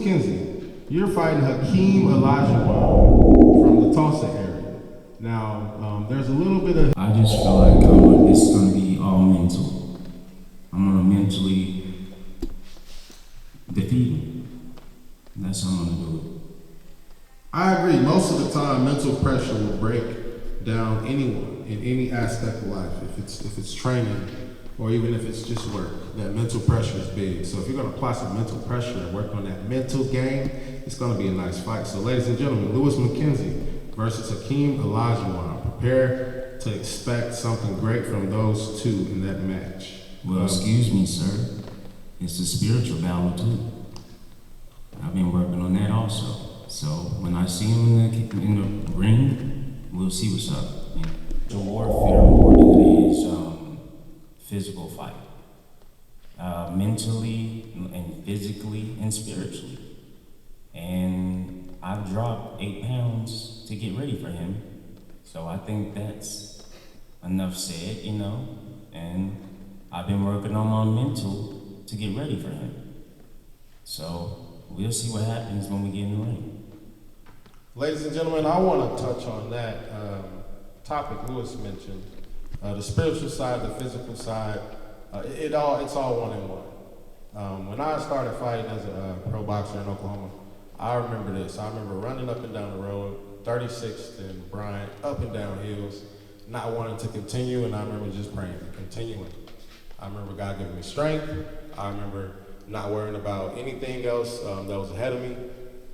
Mckenzie, you're fighting Hakeem Olajuwon from the Tulsa area. Now, there's a little bit of... I just feel like it's going to be all mental. I'm going to mentally defeat him. That's how I'm going to do it. I agree. Most of the time, mental pressure will break down anyone in any aspect of life. If it's training or even if it's just work, that mental pressure is big. So if you're going to apply some mental pressure and work on that mental game, it's going to be a nice fight. So ladies and gentlemen, Lewis Mckenzie versus Hakeem Olajuwon. Prepare to expect something great from those two in that match. Well, excuse me, sir. It's a spiritual battle too. I've been working on that also. So when I see him in the ring, we'll see what's up. The warfare more than it is physical fight. Mentally and physically and spiritually. And I've dropped 8 pounds to get ready for him. So I think that's enough said, and I've been working on my mental to get ready for him. So we'll see what happens when we get in the ring. Ladies and gentlemen, I want to touch on that topic Lewis mentioned. The spiritual side, the physical side, it's all one in one. When I started fighting as a pro boxer in Oklahoma, I remember this. I remember running up and down the road, 36th and Bryant, up and down hills, not wanting to continue, and I remember just praying and continuing. I remember God giving me strength. I remember not worrying about anything else that was ahead of me.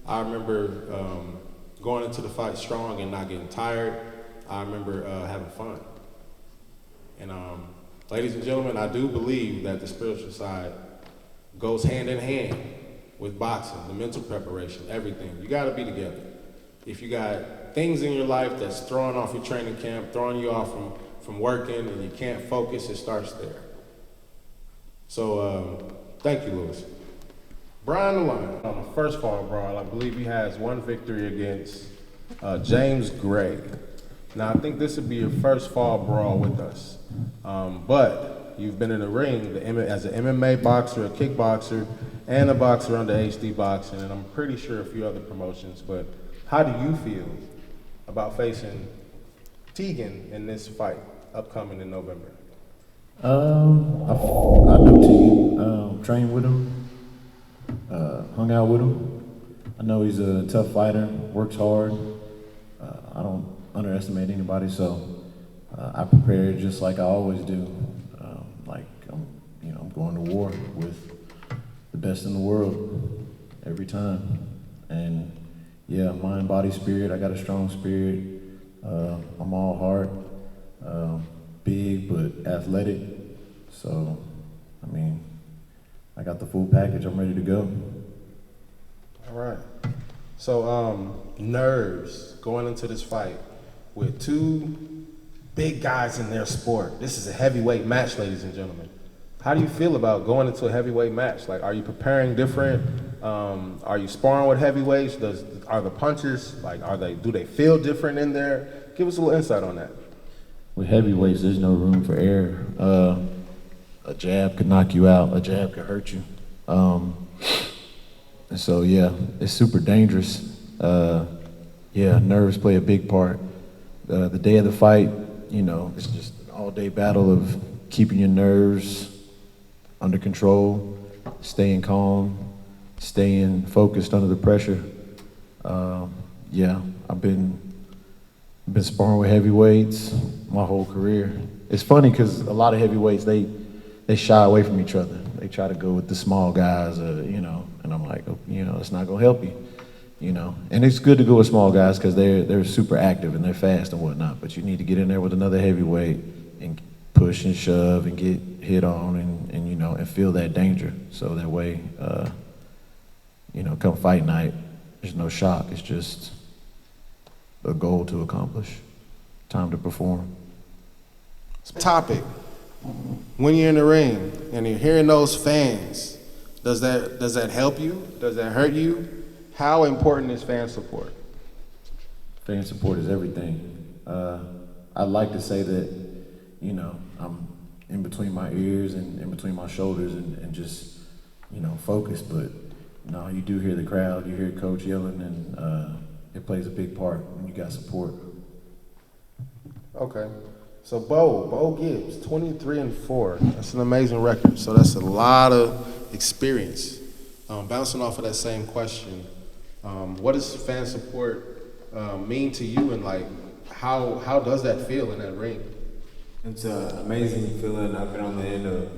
I remember going into the fight strong and not getting tired. I remember having fun. And ladies and gentlemen, I do believe that the spiritual side goes hand in hand with boxing, the mental preparation, everything. You gotta be together. If you got things in your life that's throwing off your training camp, throwing you off from working and you can't focus, it starts there. So thank you, Lewis. Brian the Lion, on the first fall brawl, I believe he has one victory against James Gray. Now, I think this would be your first fall brawl with us. But you've been in the ring as an MMA boxer, a kickboxer, and a boxer under HD Boxing, and I'm pretty sure a few other promotions. But how do you feel about facing Tegan in this fight upcoming in November? I know Tegan, trained with him, hung out with him. I know he's a tough fighter, works hard. I don't underestimate anybody, so I prepare just like I always do. I'm going to war with the best in the world every time. And yeah, mind, body, spirit. I got a strong spirit. I'm all heart, big but athletic. So, I got the full package. I'm ready to go. All right. So, nerves going into this fight with two big guys in their sport. This is a heavyweight match, ladies and gentlemen. How do you feel about going into a heavyweight match? Like, are you preparing different? Are you sparring with heavyweights? Are the punches, do they feel different in there? Give us a little insight on that. With heavyweights, there's no room for error. A jab could knock you out. A jab could hurt you. And so, yeah, it's super dangerous. Nerves play a big part. The day of the fight, it's just an all-day battle of keeping your nerves under control, staying calm, staying focused under the pressure. I've been sparring with heavyweights my whole career. It's funny because a lot of heavyweights, they shy away from each other. They try to go with the small guys, and I'm like, it's not gonna help you, And it's good to go with small guys because they're super active and they're fast and whatnot, but you need to get in there with another heavyweight and push and shove and get hit on and feel that danger. So that way, come fight night, there's no shock. It's just a goal to accomplish, time to perform. Topic. When you're in the ring and you're hearing those fans, does that help you? Does that hurt you? How important is fan support? Fan support is everything. I'd like to say that, I'm in between my ears and in between my shoulders and just, focused, but no, you do hear the crowd, you hear coach yelling, and it plays a big part when you got support. Okay. So Bo Gibbs, 23-4. That's an amazing record. So that's a lot of experience. Bouncing off of that same question, what does fan support mean to you, and like how does that feel in that ring? It's an amazing feeling. I've been on the end of,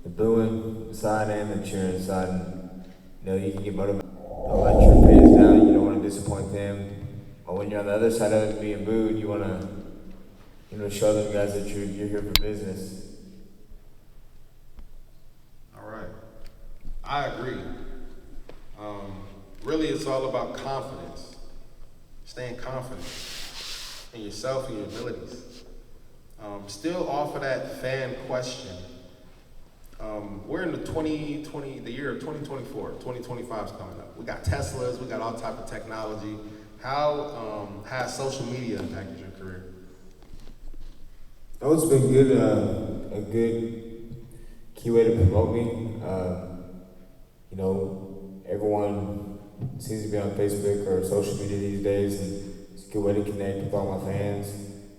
the booing side and the cheering side. And, you can get motivated. Don't let your fans down. You don't want to disappoint them. But when you're on the other side of it being booed, you want to, show them guys that you're here for business. All right. I agree. Really, it's all about confidence. Staying confident in yourself and your abilities. Still off of that fan question, we're in the year of 2024. 2025 is coming up. We got Teslas, we got all type of technology. How has social media impacted your career? Oh, it's been good, a good key way to promote me. Everyone seems to be on Facebook or social media these days, and it's a good way to connect with all my fans,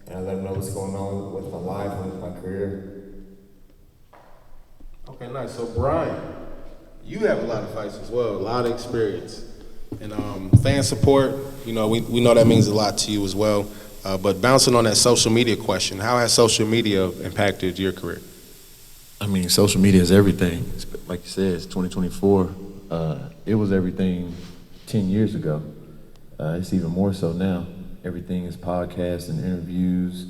and I let them know what's going on with my life and with my career. Okay, nice. So Bryant, you have a lot of fights as well, a lot of experience. And fan support, we know that means a lot to you as well. But bouncing on that social media question, how has social media impacted your career? I mean, social media is everything. Like you said, it's 2024. It was everything 10 years ago. It's even more so now. Everything is podcasts and interviews,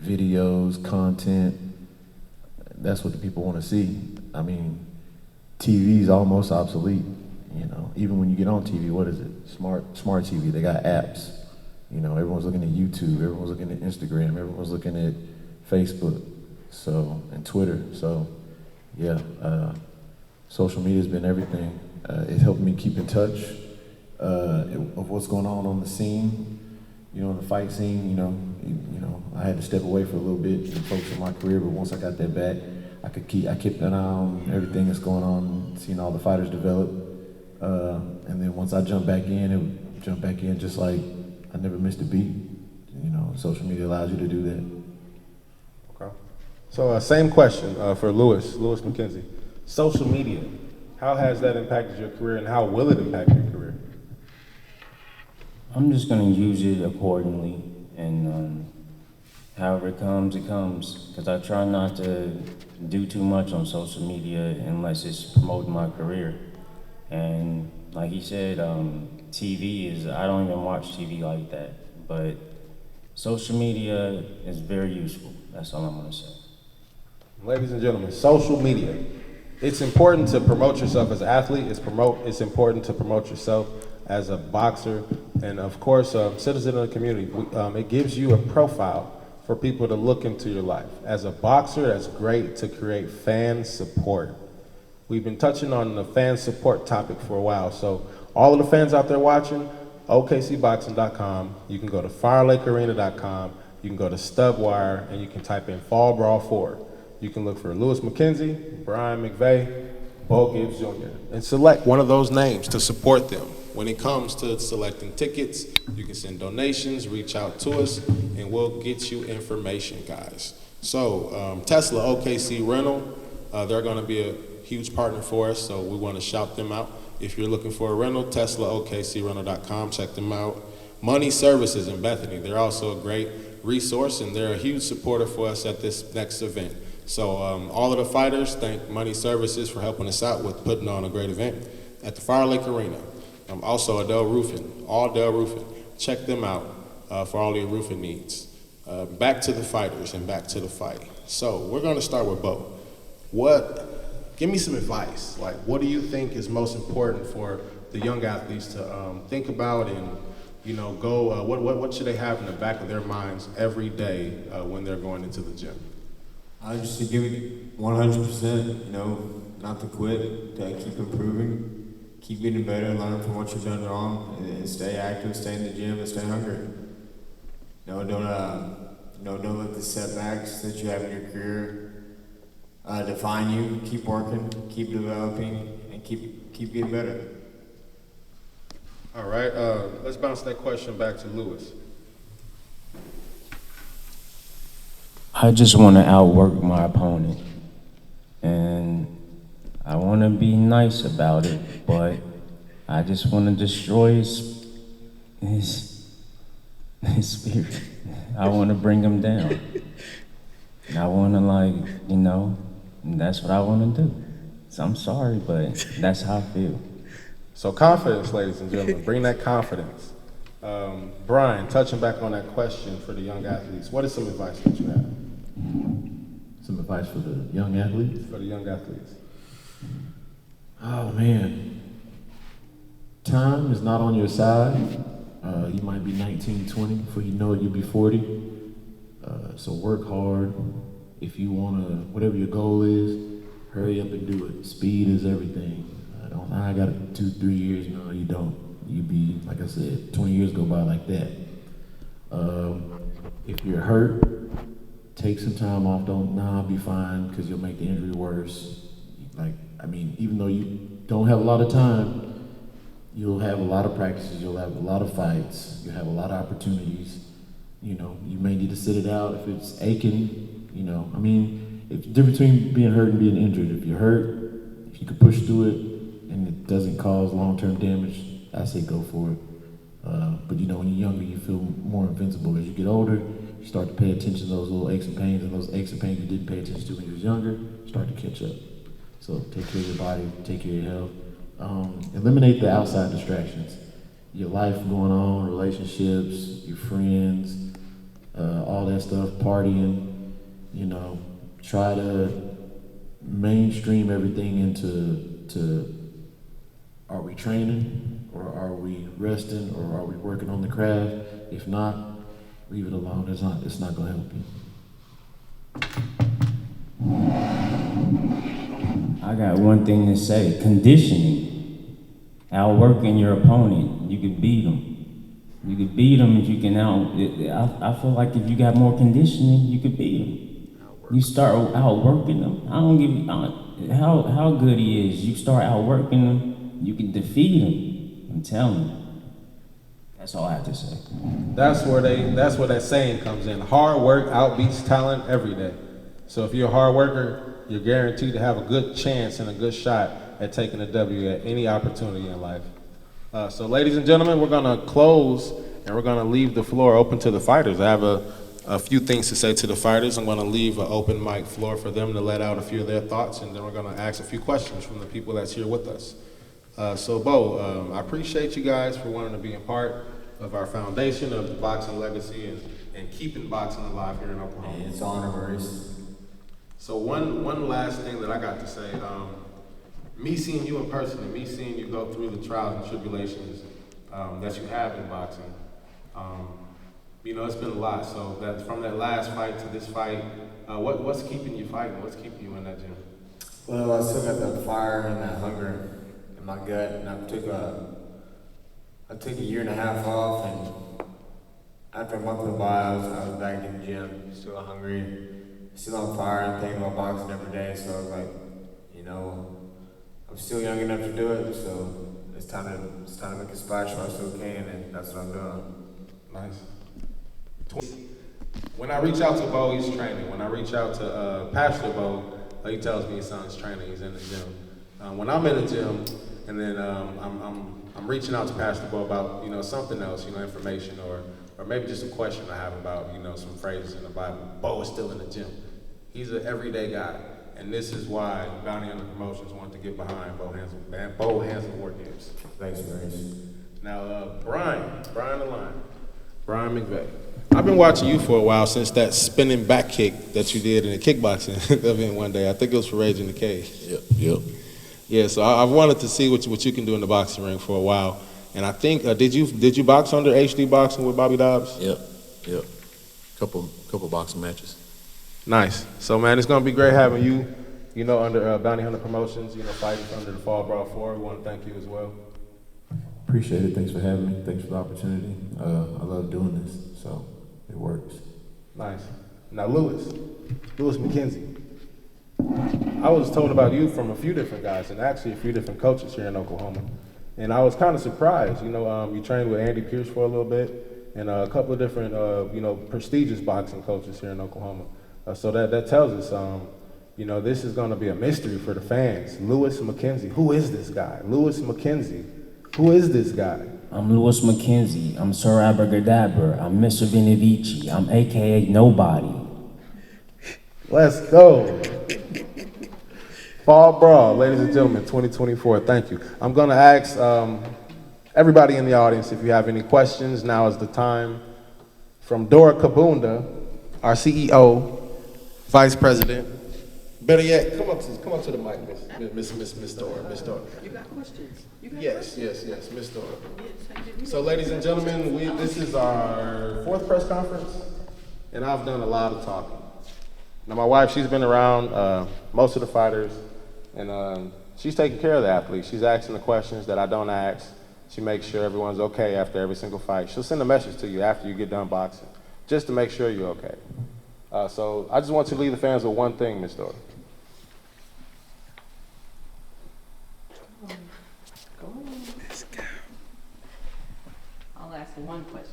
videos, content. That's what the people want to see. I mean, TV is almost obsolete. Even when you get on TV, what is it? Smart TV. They got apps. Everyone's looking at YouTube. Everyone's looking at Instagram. Everyone's looking at Facebook. And Twitter. So, yeah, social media has been everything. It helped me keep in touch of what's going on the scene. In the fight scene. I had to step away for a little bit and focus on my career. But once I got that back, I kept an eye on everything that's going on, seeing all the fighters develop. And then once I jumped back in, it would jump back in just like I never missed a beat. Social media allows you to do that. Okay. So same question for Lewis Mckenzie. Social media, how has that impacted your career, and how will it impact your career? I'm just gonna use it accordingly, and however it comes, because I try not to do too much on social media unless it's promoting my career. And like he said, I don't even watch TV like that, but social media is very useful. That's all I'm gonna say. Ladies and gentlemen, social media. It's important to promote yourself as an athlete. It's important to promote yourself as a boxer, and of course, a citizen of the community. It gives you a profile for people to look into your life. As a boxer, that's great to create fan support. We've been touching on the fan support topic for a while, so all of the fans out there watching, OKCboxing.com, you can go to FireLakeArena.com, you can go to StubWire, and you can type in Fall Brawl 4. You can look for Lewis Mckenzie, Brian McVea, Bo Gibbs Jr., and select one of those names to support them. When it comes to selecting tickets, you can send donations, reach out to us, and we'll get you information, guys. So Tesla OKC Rental, they're going to be a huge partner for us, so we want to shout them out. If you're looking for a rental, TeslaOKCRental.com, check them out. Money Services in Bethany, they're also a great resource, and they're a huge supporter for us at this next event. So all of the fighters thank Money Services for helping us out with putting on a great event at the Fire Lake Arena. Also Adele Roofing, check them out for all your roofing needs. Back to the fighters and back to the fight. So we're going to start with Bo. Give me some advice. Like, what do you think is most important for the young athletes to think about and, go, what should they have in the back of their minds every day when they're going into the gym? Just to give it 100%, not to quit, to keep improving, keep getting better, learn from what you've done wrong, and stay active, stay in the gym, and stay hungry. Don't let the setbacks that you have in your career define you. Keep working, keep developing, and keep getting better. All right, let's bounce that question back to Lewis. I just want to outwork my opponent, and I want to be nice about it, but I just want to destroy his spirit. I want to bring him down. And I want to, that's what I want to do. So I'm sorry, but that's how I feel. So confidence, ladies and gentlemen, bring that confidence. Brian, touching back on that question for the young athletes, what is some advice that you have? Some advice for the young athletes? For the young athletes. Oh, man. Time is not on your side. You might be 19, 20. Before you know it, you'll be 40. So work hard. If you want to, whatever your goal is, hurry up and do it. Speed is everything. I got 2-3 years. No, you don't. You be, like I said, 20 years go by like that. If you're hurt, take some time off. I'll be fine, because you'll make the injury worse. Even though you don't have a lot of time, you'll have a lot of practices, you'll have a lot of fights, you'll have a lot of opportunities. You may need to sit it out if it's aching, it's the difference between being hurt and being injured. If you're hurt, if you can push through it and it doesn't cause long-term damage, I say go for it. But when you're younger, you feel more invincible. As you get older, you start to pay attention to those little aches and pains, and those aches and pains you didn't pay attention to when you was younger start to catch up. So take care of your body, take care of your health. Eliminate the outside distractions. Your life going on, relationships, your friends, all that stuff, partying, try to mainstream everything into are we training, or are we resting, or are we working on the craft? If not, leave it alone. It's not gonna help you. I got one thing to say: conditioning. Outworking your opponent, you can beat them. You can beat them if you can I feel like if you got more conditioning, you could beat them. You start outworking them. I don't give how good he is. You start outworking them, you can defeat him. I'm telling you. That's all I have to say. That's where that saying comes in. Hard work outbeats talent every day. So if you're a hard worker, you're guaranteed to have a good chance and a good shot at taking a W at any opportunity in life. So ladies and gentlemen, we're gonna close and we're gonna leave the floor open to the fighters. I have a few things to say to the fighters. I'm gonna leave an open mic floor for them to let out a few of their thoughts, and then we're gonna ask a few questions from the people that's here with us. So Bo, I appreciate you guys for wanting to be a part of our foundation of the boxing legacy and keeping boxing alive here in Oklahoma. It's an honor, Maurice. So one last thing that I got to say, me seeing you in person and me seeing you go through the trials and tribulations that you have in boxing, it's been a lot. So that from that last fight to this fight, what's keeping you fighting? What's keeping you in that gym? Well, I still got that fire and that hunger in my gut, and I took a year and a half off, and after a month of I was back in the gym, still hungry, still on fire, and thinking about boxing every day. So I was like, I'm still young enough to do it, so it's time to make a splash while I still can, and that's what I'm doing. Nice. When I reach out to Bo, he's training. When I reach out to Pastor Bo, he tells me his son's training. He's in the gym. When I'm in the gym, and then I'm reaching out to Pastor Bo about something else, information or maybe just a question I have about some phrases in the Bible. Bo is still in the gym. He's an everyday guy, and this is why Bounty Hunter Promotions wanted to get behind Bo Hansel War Games. Thanks, Maurice. Now, Brian Mcvea. I've been watching you for a while, since that spinning back kick that you did in the kickboxing event one day. I think it was for Rage in the Cage. Yep. Yeah, so I've wanted to see what you can do in the boxing ring for a while. And I think, did you box under HD Boxing with Bobby Dobbs? Yep. Couple boxing matches. Nice. So, man, it's going to be great having you, under Bounty Hunter Promotions, fighting under the Fall Brawl 4. We want to thank you as well. Appreciate it. Thanks for having me. Thanks for the opportunity. I love doing this, so it works. Nice. Now, Lewis Mckenzie. I was told about you from a few different guys, and actually a few different coaches here in Oklahoma. And I was kind of surprised. You trained with Andy Pierce for a little bit, and a couple of different, prestigious boxing coaches here in Oklahoma. So that tells us, this is going to be a mystery for the fans. Lewis Mckenzie, who is this guy? Lewis Mckenzie, who is this guy? I'm Lewis Mckenzie. I'm Sir Abracadabra. I'm Mr. Benevici. I'm AKA Nobody. Let's go. Fall Brawl, ladies and gentlemen, 2024. Thank you. I'm going to ask everybody in the audience if you have any questions. Now is the time. From Dora Kabunda, our CEO, Vice President. Better yet, come up to the mic, Miss Dora. Miss Dora. You got questions? Yes, Miss Dora. So, ladies and gentlemen, this is our 4th press conference, and I've done a lot of talking. Now, my wife, she's been around most of the fighters, and she's taking care of the athletes. She's asking the questions that I don't ask. She makes sure everyone's okay after every single fight. She'll send a message to you after you get done boxing, just to make sure you're okay. So I just want to leave the fans with one thing, Miss Dora. Let's go. I'll ask one question.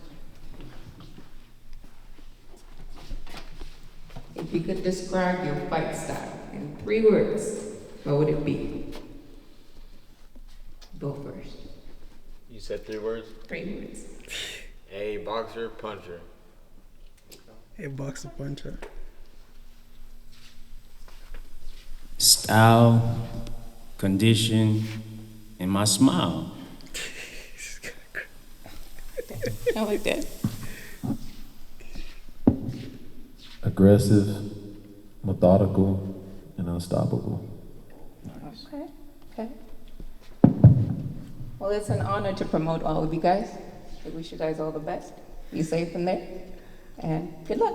If you could describe your fight style in 3 words, what would it be? Go first. You said 3 words? 3 words. A boxer, puncher. A boxer puncher. Style, condition, and my smile. I like that. Aggressive, methodical, and unstoppable. Okay. Well, it's an honor to promote all of you guys. I wish you guys all the best. Be safe in there, and good luck.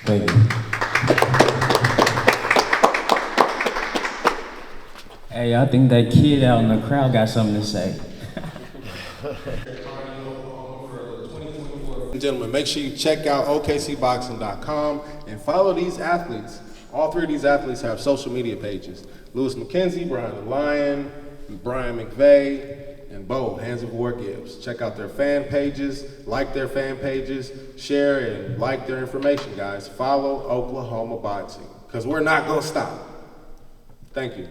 Thank you. Hey, I think that kid out in the crowd got something to say. Gentlemen, make sure you check out okcboxing.com and follow these athletes. All 3 of these athletes have social media pages. Lewis Mckenzie, Brian the Lion, Brian Mcvea, and Bo, Hands of War Gibbs. Check out their fan pages, like their fan pages, share and like their information, guys. Follow Oklahoma Boxing, because we're not going to stop. Thank you.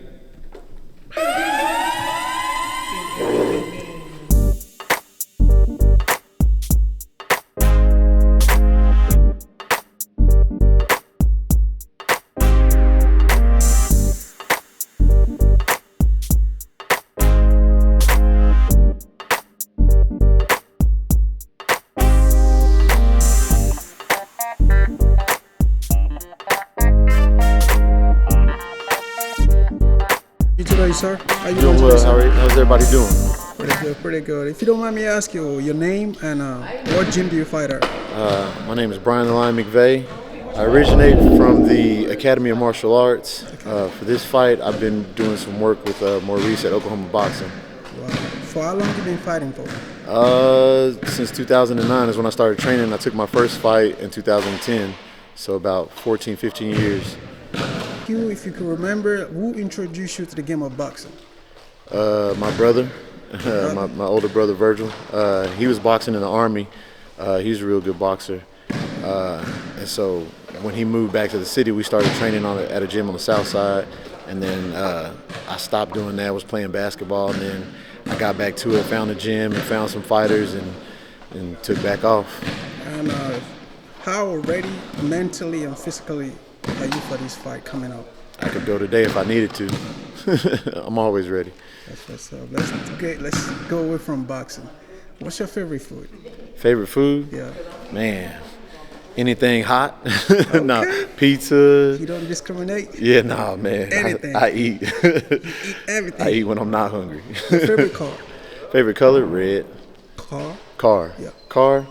Today, sir. How you Doing doing well. today, sir? How's everybody doing? Pretty good. If you don't mind me asking you your name and what gym do you fight at? My name is Brian the Lion Mcvea. I originate from the Academy of Martial Arts. For this fight, I've been doing some work with Moreira at Oklahoma Boxing. Wow. For how long have you been fighting for? Since 2009 is when I started training. I took my first fight in 2010, so about 14, 15 years. If you can remember, who introduced you to the game of boxing? My brother, my older brother Virgil. He was boxing in the Army. He's a real good boxer. And so when he moved back to the city, we started training at a gym on the south side. And then I stopped doing that, was playing basketball. And then I got back to it, found a gym and found some fighters and took back off. And how ready mentally and physically are you for this fight coming up? I could go today if I needed to. I'm always ready. That's what's up. Let's go away from boxing. What's your favorite food? Favorite food? Yeah. Man, anything hot? Nah, pizza. You don't discriminate? Yeah, nah, man. Anything. I eat. You eat everything. I eat when I'm not hungry. Your favorite car? Favorite color? Red. Car. Yeah. Car.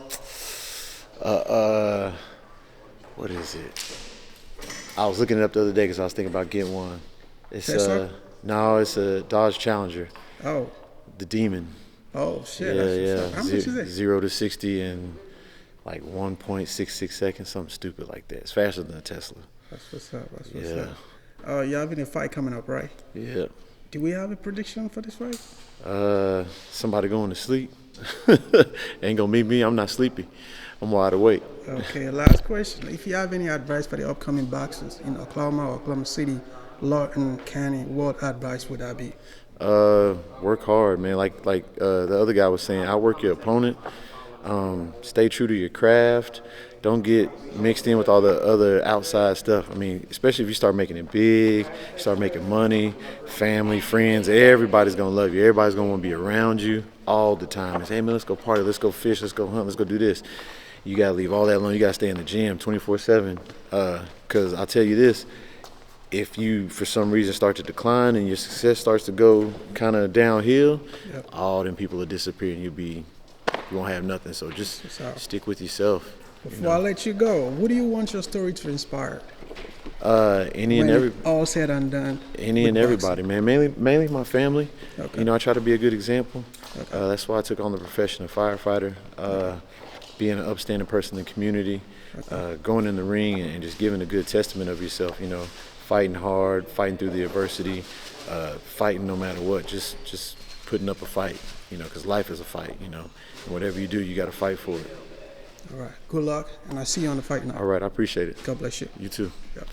What is it? I was looking it up the other day because I was thinking about getting one. It's Tesla? No, it's a Dodge Challenger. Oh. The Demon. Oh shit. Yeah. How much is it? 0 to 60 in like 1.66 seconds, something stupid like that. It's faster than a Tesla. That's what's up. Yeah. You having a fight coming up, right? Yeah. Do we have a prediction for this fight? Somebody going to sleep. Ain't gonna meet me. I'm not sleepy. I'm wide awake. Okay, last question. If you have any advice for the upcoming boxers in Oklahoma or Oklahoma City, Lawton, Carney, what advice would that be? Work hard, man. Like the other guy was saying, outwork your opponent. Stay true to your craft. Don't get mixed in with all the other outside stuff. I mean, especially if you start making it big, you start making money, family, friends, everybody's gonna love you. Everybody's gonna want to be around you all the time. It's, hey man, let's go party, let's go fish, let's go hunt, let's go do this. You gotta leave all that alone. You gotta stay in the gym 24/7. Cause I'll tell you this: if you for some reason start to decline and your success starts to go kind of downhill, all them people will disappear and you won't have nothing. So just stick with yourself. Before I let you go, who do you want your story to inspire? Any and every, all said and done. any and everybody, man. Mainly my family. Okay. You know, I try to be a good example. That's why I took on the profession of firefighter. Being an upstanding person in the community, going in the ring and just giving a good testament of yourself. You know, fighting hard, fighting through the adversity, fighting no matter what. Just putting up a fight. You know, because life is a fight. You know, and whatever you do, you got to fight for it. All right. Good luck, and I see you on the fight night. All right, I appreciate it. God bless you. You too. Yeah.